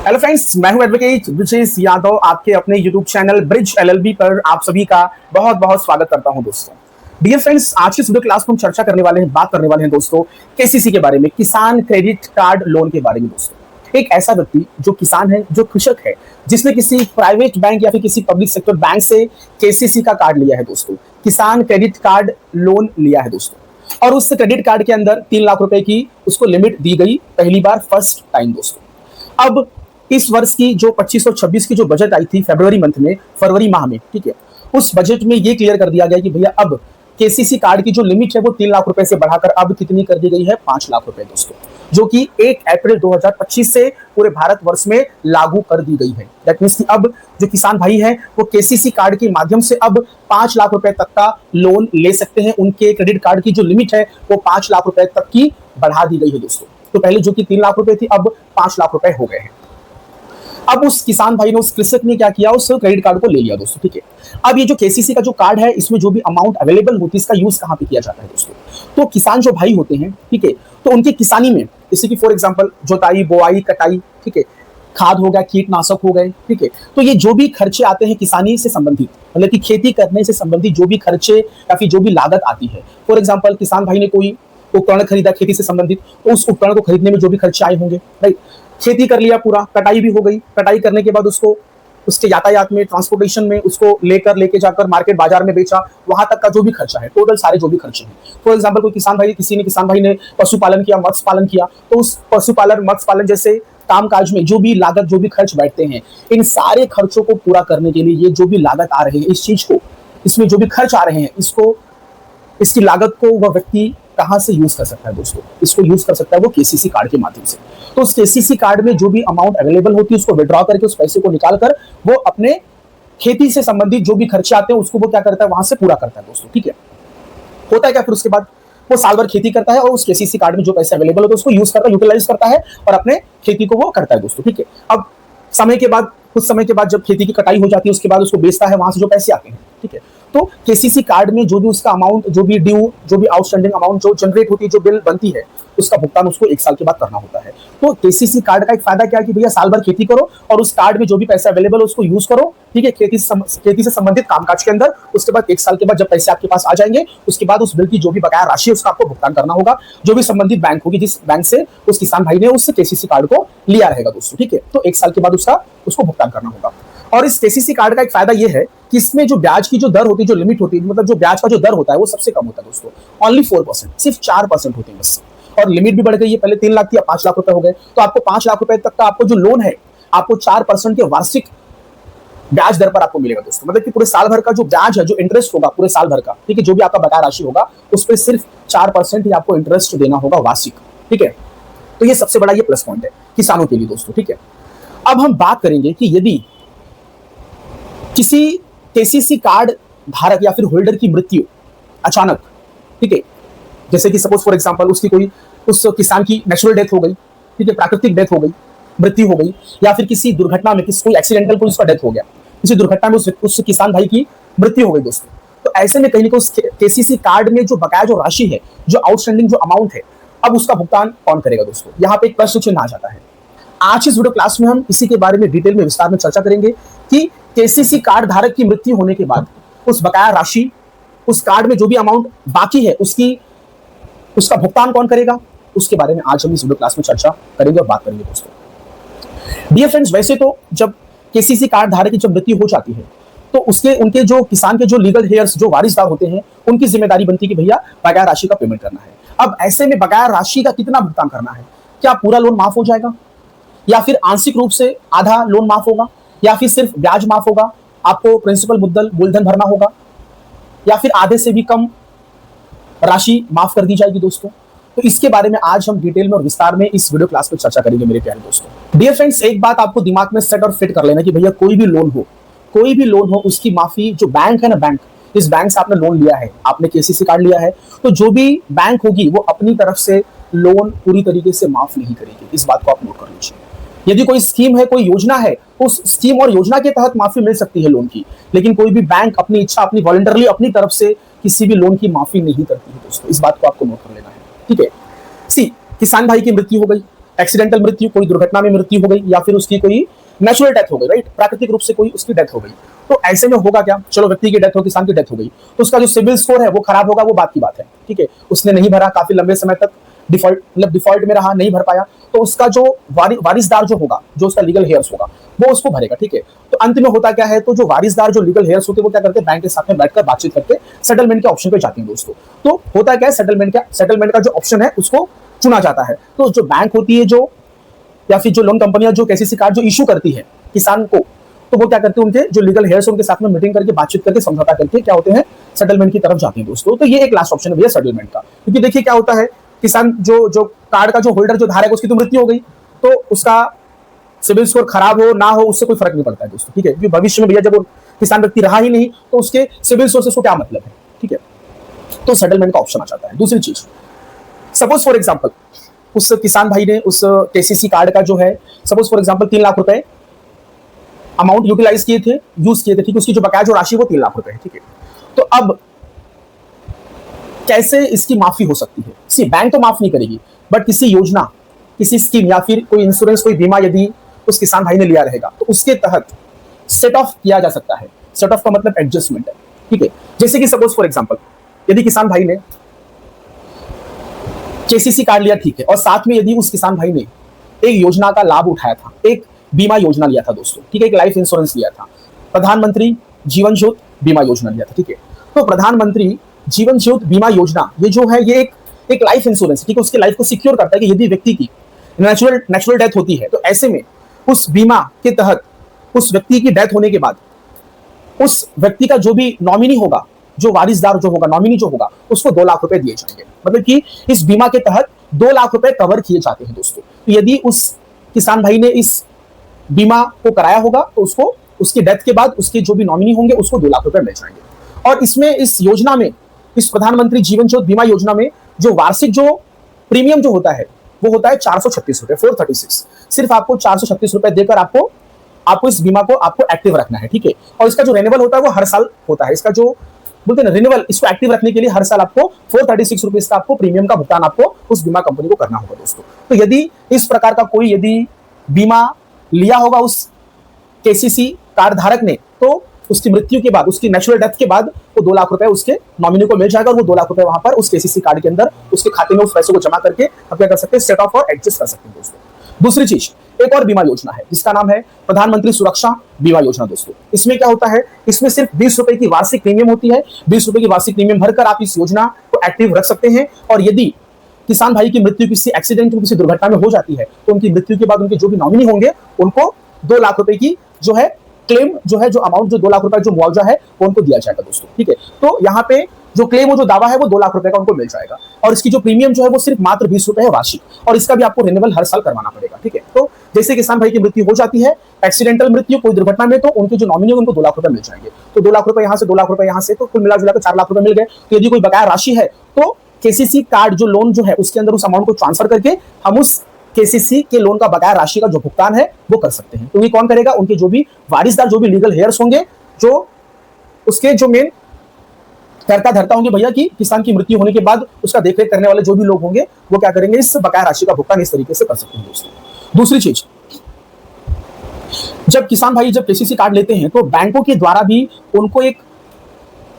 Hello friends, मैं हूं advocate Brijesh Yadav. आपके अपने यूट्यूब चैनल ब्रिज एलएलबी पर आप सभी का बहुत बहुत स्वागत करता हूं दोस्तों। डियर फ्रेंड्स, आज की वीडियो क्लास में हम चर्चा करने वाले हैं, बात करने वाले हैं दोस्तों केसीसी के बारे में, किसान क्रेडिट कार्ड लोन के बारे में। दोस्तों, एक ऐसा व्यक्ति जो किसान है, जो कृषक है, जिसने किसी प्राइवेट बैंक या फिर किसी पब्लिक सेक्टर बैंक से केसीसी का कार्ड लिया है दोस्तों, किसान क्रेडिट कार्ड लोन लिया है दोस्तों, और उस क्रेडिट कार्ड के अंदर 3 लाख रुपए की उसको लिमिट दी गई, पहली बार, फर्स्ट टाइम दोस्तों। अब इस वर्ष की जो 2526 की जो बजट आई थी फरवरी मंथ में, फरवरी माह में, ठीक है, उस बजट में ये क्लियर कर दिया गया कि भैया अब केसीसी कार्ड की जो लिमिट है वो 3 लाख रुपए से बढ़ाकर अब कितनी कर दी गई है, 5 लाख रुपए दोस्तों, जो कि 1 अप्रैल 2025 से पूरे भारत वर्ष में लागू कर दी गई है। दैट मींस कि अब जो किसान भाई हैं वो केसीसी कार्ड के माध्यम से अब 5 लाख रुपए तक का लोन ले सकते हैं। उनके क्रेडिट कार्ड की जो लिमिट है वो 5 लाख रुपए तक की बढ़ा दी गई है दोस्तों। तो पहले जो कि 3 लाख रुपए थी, अब 5 लाख रुपए हो गए हैं। अब उस किसान भाई ने, उस कृषक ने क्या किया, उस क्रेडिट कार्ड को ले लिया दोस्तों, ठीक है। अब ये जो केसीसी का जो कार्ड है, इसमें जो भी अमाउंट अवेलेबल होती है, इसका यूज कहां पे किया जाता है दोस्तों? तो किसान जो भाई होते हैं, ठीक है, तो उनकी किसानी में, जैसे कि फॉर एग्जांपल जोताई, बोआई, कटाई, ठीक है, खाद हो गया, कीटनाशक हो गए, ठीक है, तो ये जो भी खर्चे आते हैं किसानी से संबंधित, मतलब कि खेती करने से संबंधित जो भी खर्चे या फिर जो भी लागत आती है, फॉर एग्जाम्पल किसान भाई ने कोई उपकरण खरीदा खेती से संबंधित, तो उस उपकरण को खरीदने में जो भी खर्चे आए होंगे, राइट, खेती कर लिया पूरा, कटाई भी हो गई, कटाई करने के बाद उसको उसके यातायात में, ट्रांसपोर्टेशन में, उसको लेके जाकर मार्केट बाजार में बेचा, वहां तक का जो भी खर्चा है, टोटल सारे जो भी खर्चे हैं। फॉर एग्जांपल कोई किसान भाई ने पशुपालन किया, मत्स्य पालन किया, तो उस पशुपालन, मत्स्य पालन जैसे कामकाज में जो भी लागत, जो भी खर्च बैठते हैं, इन सारे खर्चों को पूरा करने के लिए ये जो भी लागत आ रहे हैं, इस चीज को, इसमें जो भी खर्च आ रहे हैं, इसको, इसकी लागत को वह व्यक्ति कहां से यूज कर सकता है दोस्तों? इसको यूज कर सकता है वो केसीसी कार्ड के माध्यम से। तो उस केसीसी कार्ड में जो भी अमाउंट अवेलेबल होती है, उसको विड्रॉ करके, उस पैसे को निकालकर वो अपने खेती से संबंधित जो भी खर्चे आते हैं उसको वो क्या करता है, वहां से पूरा करता है दोस्तों, ठीक है। होता है क्या, फिर उसके बाद वो साल भर खेती करता है और उस केसीसी कार्ड में जो पैसे अवेलेबल होते हैं उसको यूज करता है, यूटिलाइज करता है और अपने खेती को वो करता है दोस्तों, ठीक है। अब समय के बाद, कुछ समय के बाद जब खेती की कटाई हो जाती है, उसके बाद उसको बेचता है, वहां से जो पैसे आते हैं, ठीक है, तो केसीसी कार्ड में जो भी उसका अमाउंट, जो भी ड्यू, जो भी आउटस्टैंडिंग अमाउंट जो जनरेट होती है, जो बिल बनती है, उसका भुगतान उसको 1 साल के बाद करना होता है। तो केसीसी कार्ड का एक फायदा क्या है कि भैया साल भर खेती करो और उस कार्ड में जो भी पैसे अवेलेबल है उसको यूज करो, ठीक है, खेती से संबंधित कामकाज के अंदर। उसके बाद 1 साल के बाद जब पैसे आपके पास आ जाएंगे, उसके बाद उस बिल की जो भी बकाया राशि है उसका आपको भुगतान करना होगा, जो भी संबंधित बैंक होगी, जिस बैंक से उस किसान भाई ने उस केसीसी कार्ड को लिया रहेगा दोस्तों, ठीक है। तो 1 साल के बाद उसको भुगतान करना होगा। और इस केसीसी कार्ड का एक फायदा यह है कि इसमें जो ब्याज की जो दर होती है, जो लिमिट होती है, मतलब जो ब्याज का जो दर होता है वो सबसे कम होता है दोस्तों, ओनली 4%, सिर्फ 4% होते हैं बस। और लिमिट भी बढ़ गई है, पहले 3 लाख थी, अब 5 लाख रुपए हो गए। तो आपको 5 लाख रुपए तक का आपको जो लोन है, आपको 4% के वार्षिक ब्याज दर पर आपको मिलेगा दोस्तों। मतलब कि पूरे साल भर का जो ब्याज है, जो इंटरेस्ट होगा पूरे साल भर का, ठीक है, जो भी आपका बकाया राशि होगा उस पर सिर्फ 4% ही आपको इंटरेस्ट देना होगा वार्षिक, ठीक है। तो ये सबसे बड़ा ये प्लस पॉइंट है किसानों के लिए दोस्तों, ठीक है। अब हम बात करेंगे कि यदि किसी केसीसी कार्ड धारक या फिर होल्डर की मृत्यु अचानक, ठीक है, जैसे कि सपोज फॉर एग्जांपल उसकी कोई, उस किसान की नेचुरल डेथ हो गई, ठीक है, प्राकृतिक डेथ हो गई, मृत्यु हो गई, या फिर किसी दुर्घटना में, किसी कोई एक्सीडेंटल कोई उसका डेथ हो गया, किसी दुर्घटना में उस किसान भाई की मृत्यु हो गई दोस्तों, तो ऐसे में कहीं ना उस केसीसी कार्ड में जो बकाया जो राशि है, जो आउटस्टैंडिंग जो अमाउंट है, अब उसका भुगतान कौन करेगा दोस्तों? यहाँ पे एक प्रश्न चिन्ह आ जाता है। आज इस वीडियो क्लास में हम इसी के बारे में डिटेल में, विस्तार में चर्चा करेंगे कि केसीसी कार्ड धारक की मृत्यु होने के बाद उस बकाया राशि, उस कार्ड में जो भी अमाउंट बाकी है, उसका भुगतान कौन करेगा, उसके बारे में आज हम इस वीडियो क्लास में चर्चा करेंगे और बात करेंगे दोस्तों। डियर फ्रेंड्स, वैसे तो जब केसीसी कार्ड धारक की जब मृत्यु हो जाती है तो उनके जो किसान के जो लीगल हेयर्स, जो वारिसदार होते हैं, उनकी जिम्मेदारी बनती है कि भैया बकाया राशि का पेमेंट करना है। अब ऐसे में बकाया राशि का कितना भुगतान करना है? क्या पूरा लोन माफ हो जाएगा, या फिर आंशिक रूप से आधा लोन माफ होगा, या फिर सिर्फ ब्याज माफ होगा, आपको प्रिंसिपल मुद्दल मूलधन भरना होगा, या फिर आधे से भी कम राशि माफ कर दी जाएगी दोस्तों? तो इसके बारे में आज हम डिटेल में और विस्तार में इस वीडियो क्लास में चर्चा करेंगे मेरे प्यारे दोस्तों। डियर फ्रेंड्स, एक बात आपको दिमाग में सेट और फिट कर लेना कि भैया कोई भी लोन हो, उसकी माफी, जो बैंक है ना, बैंक, इस बैंक से आपने लोन लिया है, आपने केसीसी कार्ड लिया है, तो जो भी बैंक होगी वो अपनी तरफ से लोन पूरी तरीके से माफ नहीं करेगी। इस बात को आप नोट कर लीजिए। यदि कोई स्कीम है, कोई योजना है, उस स्कीम और योजना के तहत माफी मिल सकती है लोन की, लेकिन कोई भी बैंक अपनी इच्छा, अपनी वॉलंटरली अपनी तरफ से किसी भी लोन की माफी नहीं करती है दोस्तों। इस बात को आपको नोट कर लेना है, ठीक है। सी, किसान भाई की मृत्यु हो गई, एक्सीडेंटल मृत्यु, कोई दुर्घटना में मृत्यु हो गई, या फिर उसकी कोई नेचुरल डेथ हो गई, राइट, प्राकृतिक रूप से कोई उसकी डेथ हो गई, तो ऐसे में होगा क्या, चलो व्यक्ति की डेथ हो, किसान की डेथ हो गई, तो उसका जो सिविल स्कोर है वो खराब होगा, वो बात की बात है, ठीक है। उसने नहीं भरा, काफी लंबे समय तक डिफॉल्ट मतलब डिफॉल्ट में रहा, नहीं भर पाया, तो उसका जो वारिसदार जो होगा, जो उसका लीगल हेयर्स होगा, वो उसको भरेगा, ठीक है। तो अंत में होता क्या है, तो जो वारिसदार जो लीगल हेयर्स होते हैं वो क्या करते हैं, बैंक के साथ में बैठकर बातचीत करके सेटलमेंट के ऑप्शन पे जाते हैं दोस्तों। तो होता क्या है, सेटलमेंट का जो ऑप्शन है उसको चुना जाता है। तो जो बैंक होती है, जो या फिर जो लोन कंपनियां जो केसीसी कार्ड जो इशू करती है किसान को, तो वो क्या करते हैं, उनके जो लीगल हेयर्स उनके साथ में मीटिंग करके बातचीत करके समझौता करके क्या होते हैं, सेटलमेंट की तरफ जाते हैं दोस्तों। तो ये एक लास्ट ऑप्शन है भैया सेटलमेंट का, क्योंकि देखिए क्या होता है, किसान जो कार्ड का जो होल्डर जो धारक है उसकी तो मृत्यु हो गई, तो उसका सिविल स्कोर खराब हो ना हो उससे कोई फर्क नहीं पड़ता है दोस्तों, ठीक है। क्योंकि भविष्य में भैया जब वो किसान व्यक्ति रहा ही नहीं तो उसके सिविल स्कोर से उसको क्या मतलब है, ठीक है। तो सेटलमेंट का ऑप्शन आ जाता है। दूसरी चीज, सपोज फॉर एग्जाम्पल उस किसान भाई ने उस केसीसी कार्ड का जो है सपोज फॉर एग्जाम्पल 3 लाख रुपए अमाउंट यूटिलाइज किए थे, यूज किए थे, ठीक है। उसकी जो बकाया जो राशि वो 3 लाख रुपए है, ठीक है। तो अब कैसे इसकी माफी हो सकती है, सी बैंक तो माफ नहीं करेगी, बट किसी योजना, किसी स्कीम या फिर कोई इंश्योरेंस, कोई बीमा यदि उस किसान भाई ने लिया रहेगा तो उसके तहत सेट ऑफ किया जा सकता है। सेट ऑफ का मतलब एडजस्टमेंट है, ठीक है। जैसे कि सपोज फॉर एग्जाम्पल यदि किसान भाई ने केसीसी कार्ड लिया, ठीक है, और साथ में यदि उस किसान भाई ने एक योजना का लाभ उठाया था, एक बीमा योजना लिया था दोस्तों, ठीक है, एक लाइफ इंश्योरेंस लिया था, प्रधानमंत्री जीवन ज्योति बीमा योजना लिया था, ठीक है। तो प्रधानमंत्री जीवन ज्योति बीमा योजना ये जो है ये एक लाइफ इंश्योरेंस, ठीक है, उसके लाइफ को सिक्योर करता है कि यदि व्यक्ति की नेचुरल डेथ होती है तो ऐसे में उस बीमा के तहत उस व्यक्ति की डेथ होने के बाद उस व्यक्ति का जो भी नॉमिनी होगा, जो वारिसदार जो होगा, नॉमिनी जो होगा, उसको 2 लाख रुपए दिए जाएंगे। मतलब कि इस बीमा के तहत 2 लाख रुपए कवर किए जाते हैं दोस्तों। तो यदि उस किसान भाई ने इस बीमा को कराया होगा तो उसको उसकी डेथ के बाद उसके जो भी नॉमिनी होंगे उसको 2 लाख रुपए मिल जाएंगे। और इसमें इस योजना में, इस प्रधानमंत्री जीवन ज्योति बीमा योजना में जो वार्षिक जो प्रीमियम जो होता है वो होता है 436 रुपए, 436। सिर्फ आपको 436 रुपए देकर आपको इस बीमा को आपको एक्टिव रखना है, ठीक है। और इसका जो रिन्यूअल होता है वो हर साल होता है। इसका जो बोलते हैं ना रिन्यूअल, इसको एक्टिव रखने के लिए हर साल आपको 436 रुपीज का आपको प्रीमियम का भुगतान आपको उस बीमा कंपनी को करना होगा दोस्तों। तो यदि इस प्रकार का कोई यदि बीमा लिया होगा उस केसीसी कार्ड धारक ने, तो उसकी मृत्यु के बाद, उसकी नेचुरल डेथ के बाद वो 2 लाख रुपए उसके नॉमिनी को मिल जाएगा और वो 2 लाख रुपए वहां पर उस केसीसी कार्ड के अंदर उसके खाते में उस पैसे को जमा करके आप क्या कर सकते हैं, सेट ऑफ और एडजस्ट कर सकते हैं दोस्तों। दूसरी चीज, एक और बीमा योजना है जिसका नाम है प्रधानमंत्री सुरक्षा बीमा योजना दोस्तों। इसमें क्या होता है, इसमें सिर्फ 20 रुपए की वार्षिक प्रीमियम होती है। 20 रुपए की वार्षिक प्रीमियम भरकर आप इस योजना को एक्टिव रख सकते हैं। और यदि किसान भाई की मृत्यु किसी एक्सीडेंट में, किसी दुर्घटना में हो जाती है तो उनकी मृत्यु के बाद उनके जो भी नॉमिनी होंगे उनको 2 लाख रुपए की जो है क्लेम जो है, जो अमाउंट जो 2 लाख रुपए जो मुआवजा है वो उनको दिया जाएगा दोस्तों, ठीक है। तो यहाँ पे जो क्लेम हो, जो दावा है वो 2 लाख रुपए का उनको मिल जाएगा। और इसकी जो प्रीमियम जो है वो सिर्फ मात्र 20 रुपए है वार्षिक, और इसका भी आपको रिन्यूअल हर साल करवाना पड़ेगा, ठीक है। तो जैसे किसान भाई की मृत्यु हो जाती है, एक्सीडेंटल मृत्यु कोई दुर्घटना में, तो उनके जो नॉमिनी उनको 2 लाख रुपए मिल जाएंगे। तो 2 लाख रुपए यहाँ से, 2 लाख रुपए यहाँ से, तो कुल मिला जुला कर 4 लाख रुपए मिल गए। तो यदि कोई बकाया राशि है तो केसीसी कार्ड जो लोन जो है उसके अंदर उस अमाउंट को ट्रांसफर करके हम उस केसीसी के लोन का बकाया राशि का जो भुगतान है वो कर सकते हैं। तो ये कौन करेगा, उनके जो भी वारिसदार, जो भी लीगल हेयर्स होंगे, जो उसके जो मेन कर्ता धर्ता होंगे भैया की किसान की मृत्यु होने के बाद उसका देखरेख करने वाले जो भी लोग होंगे वो क्या करेंगे, इस बकाया राशि का भुगतान इस तरीके से कर सकते हैं दोस्तों। दूसरी चीज, जब किसान भाई जब केसीसी कार्ड लेते हैं तो बैंकों के द्वारा भी उनको एक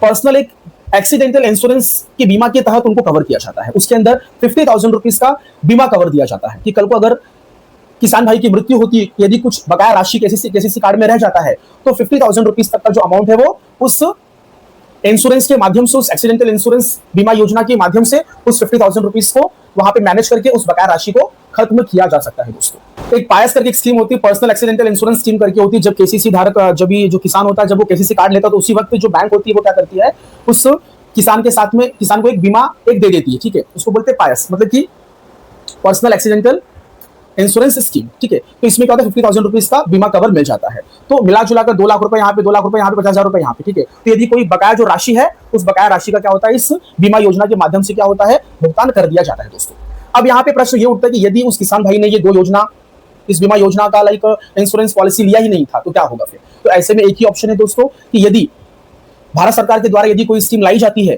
पर्सनल एक एक्सीडेंटल इंश्योरेंस की बीमा के तहत उनको कवर किया जाता है। उसके अंदर 50,000 रुपीज का बीमा कवर दिया जाता है कि कल को अगर किसान भाई की मृत्यु होती है, यदि कुछ बकाया राशि केसीसी कार्ड में रह जाता है तो 50,000 रुपीज तक का जो अमाउंट है वो उस इंश्योरेंस के माध्यम से, उस एक्सीडेंटल इंश्योरेंस बीमा योजना के माध्यम से उस 50,000 रुपीज को वहां पे मैनेज करके उस बकाया राशि को खत्म किया जा सकता है दोस्तों। एक पायस करके एक स्कीम होती है, पर्सनल एक्सीडेंटल इंश्योरेंस स्कीम करके होती है। जब केसीसी धारक, जब भी जो किसान होता है, जब वो केसीसी कार्ड लेता है तो उसी वक्त जो बैंक होती है वो क्या करती है, उस किसान के साथ में किसान को एक बीमा एक दे देती है, ठीक है। उसको बोलते हैं पायस, मतलब कि पर्सनल एक्सीडेंटल इंश्योरेंस स्कीम, ठीक है। तो इसमें क्या होता है, 50,000 रुपीज का बीमा कवर मिल जाता है। तो मिला जुला कर 2 लाख रुपए यहाँ पे, 2 लाख रुपए यहाँ पे, 50,000 रुपए यहाँ पे, ठीक है। तो यदि कोई बकाया जो राशि है उस बकाया राशि का क्या होता है, इस बीमा योजना के माध्यम से क्या होता है, भुगतान कर दिया जाता है दोस्तों। अब यहाँ पे प्रश्न ये उठता है कि यदि उस किसान भाई ने ये 2 योजना, इस बीमा योजना का लाइक इंश्योरेंस पॉलिसी लिया ही नहीं था तो क्या होगा फिर। तो ऐसे में एक ही ऑप्शन है दोस्तों कि यदि भारत सरकार के द्वारा यदि कोई स्कीम लाई जाती है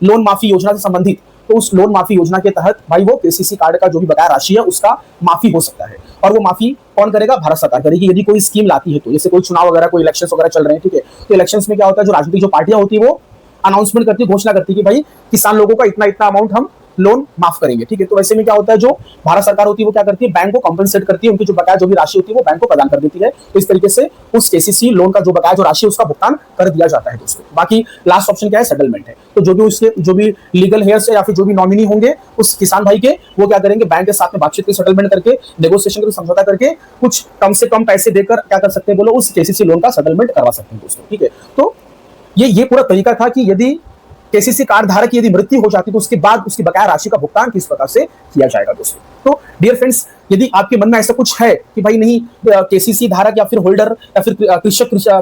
लोन माफी योजना से संबंधित, तो उस लोन माफी योजना के तहत भाई वो केसीसी कार्ड का जो भी बकाया राशि है उसका माफी हो सकता है। और वो माफी कौन करेगा? भारत सरकार करेगी। यदि कोई स्कीम लाती है तो, जैसे कोई चुनाव वगैरह, कोई इलेक्शन वगैरह चल रहे हैं, ठीक है, तो इलेक्शन में क्या होता है, जो राजनीतिक जो पार्टियां होती है वो अनाउंसमेंट करती है, घोषणा करती है कि भाई किसान लोगों का इतना इतना अमाउंट हम लोन माफ करेंगे, ठीक है। तो वैसे में क्या होता है, जो भारत सरकार होती है वो क्या करती है, बैंक को कंपनसेट करती है, उनकी जो बकाया जो भी राशि होती है वो बैंक को प्रदान कर देती है। तो इस तरीके से उस केसीसी लोन का जो बकाया जो राशि है उसका भुगतान कर दिया जाता है दोस्तों। बाकी लास्ट ऑप्शन क्या है? सेटलमेंट है। तो जो भी उसके जो भी लीगल हेयर्स है या फिर जो भी नॉमिनी होंगे उस किसान भाई के, वो क्या करेंगे, बैंक के साथ में बातचीत की, सेटलमेंट करके, नेगोशिएशन करके, समझौता करके कुछ कम से कम पैसे देकर क्या कर सकते हैं, बोलो, उस केसीसी लोन का सेटलमेंट करवा सकते हैं दोस्तों, ठीक है। तो ये पूरा तरीका था कि यदि केसीसी कार्ड धारक की यदि मृत्यु हो जाती तो उसके बाद उसकी बकाया राशि का भुगतान किस प्रकार से किया जाएगा दोस्तों। तो डियर फ्रेंड्स, यदि आपके मन में ऐसा कुछ है कि भाई नहीं, केसीसी धारक या फिर होल्डर या फिर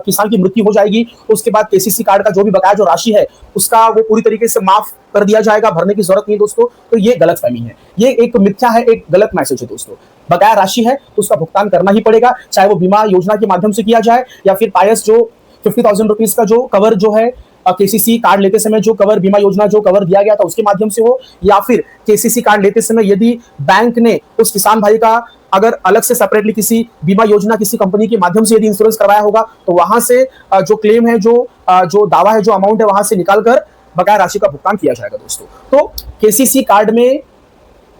किसान की मृत्यु हो जाएगी तो उसके बाद केसीसी कार्ड का जो भी बकाया जो राशि है उसका वो पूरी तरीके से माफ कर दिया जाएगा, भरने की जरूरत नहीं दोस्तों, तो ये गलतफहमी है, ये एक मिथ्या है, एक गलत मैसेज है दोस्तों। बकाया राशि है तो उसका भुगतान करना ही पड़ेगा, चाहे वो बीमा योजना के माध्यम से किया जाए या फिर पायस जो 50,000 रुपीज का जो कवर जो है केसीसी कार्ड लेते समय जो कवर, बीमा योजना जो कवर दिया गया था उसके माध्यम से हो, या फिर केसीसी कार्ड लेते समय यदि बैंक ने उस किसान भाई का अगर अलग से सेपरेटली किसी बीमा योजना, किसी कंपनी के माध्यम से यदि इंश्योरेंस करवाया होगा तो वहां से जो क्लेम है, जो दावा है, जो अमाउंट है, वहां से निकालकर बकाया राशि का भुगतान किया जाएगा दोस्तों। तो केसीसी कार्ड में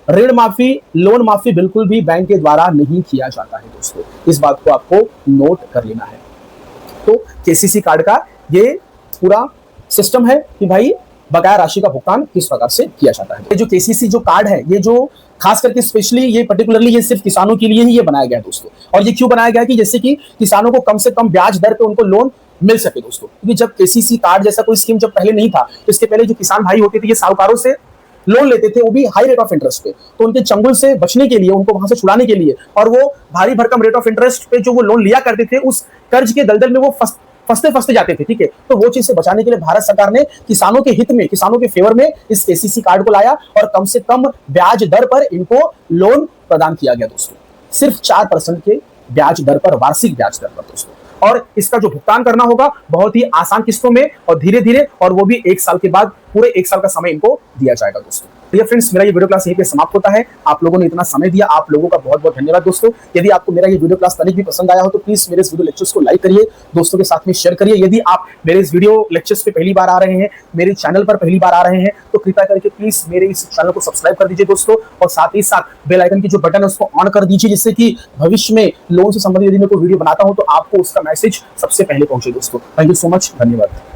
ऋण माफी, लोन माफी बिल्कुल भी बैंक के द्वारा नहीं किया जाता है दोस्तों, इस बात को आपको नोट कर लेना है। तो केसीसी कार्ड का ये पूरा सिस्टम है कि भाई बकाया राशि का भुगतान किस प्रकार से किया जाता है। ये जो केसीसी जो कार्ड है, ये जो खास करके स्पेशली ये पर्टिकुलरली ये सिर्फ किसानों के लिए ही ये बनाया गया है दोस्तों। और ये क्यों बनाया गया है कि जैसे कि किसानों को कम से कम ब्याज दर पे उनको लोन मिल सके दोस्तों। क्योंकि जब केसीसी कार्ड जैसा कोई स्कीम जब पहले नहीं था तो इसके पहले जो किसान भाई होते थे ये साहूकारों से लोन लेते थे, वो भी हाई रेट ऑफ इंटरेस्ट पे। तो उनके चंगुल से बचने के लिए, उनको वहां से छुड़ाने के लिए, और वो भारी भरकम रेट ऑफ इंटरेस्ट पे जो वो लोन लिया करते थे, उस कर्ज के दलदल में वो फंसते जाते थे, ठीक है। तो वो चीज से बचाने के लिए भारत सरकार ने किसानों के हित में, किसानों के फेवर में इस केसीसी कार्ड को लाया और कम से कम ब्याज दर पर इनको लोन प्रदान किया गया दोस्तों। सिर्फ 4% के ब्याज दर पर, वार्षिक ब्याज दर पर दोस्तों। और इसका जो भुगतान करना होगा बहुत ही आसान किस्तों में और धीरे धीरे, और वो भी 1 साल के बाद, पूरे 1 साल का समय इनको दिया जाएगा दोस्तों। डियर फ्रेंड्स, मेरा ये वीडियो क्लास यहीं पे समाप्त होता है। आप लोगों ने इतना समय दिया, आप लोगों का बहुत बहुत धन्यवाद दोस्तों। यदि आपको मेरा ये वीडियो क्लास तनिक भी पसंद आया हो तो प्लीज मेरे इस वीडियो लेक्चर्स को लाइक करिए, दोस्तों के साथ में शेयर करिए। यदि आप मेरे इस वीडियो लेक्चर्स पे पहली बार आ रहे हैं, मेरे चैनल पर पहली बार आ रहे हैं, तो कृपया करके प्लीज मेरे इस चैनल को सब्सक्राइब कर दीजिए दोस्तों, और साथ ही साथ बेल आइकन की जो बटन है उसको ऑन कर दीजिए, जिससे कि भविष्य में लोन से संबंधित यदि मैं कोई वीडियो बनाता हूं तो आपको उसका मैसेज सबसे पहले पहुंचे दोस्तों। थैंक यू सो मच, धन्यवाद।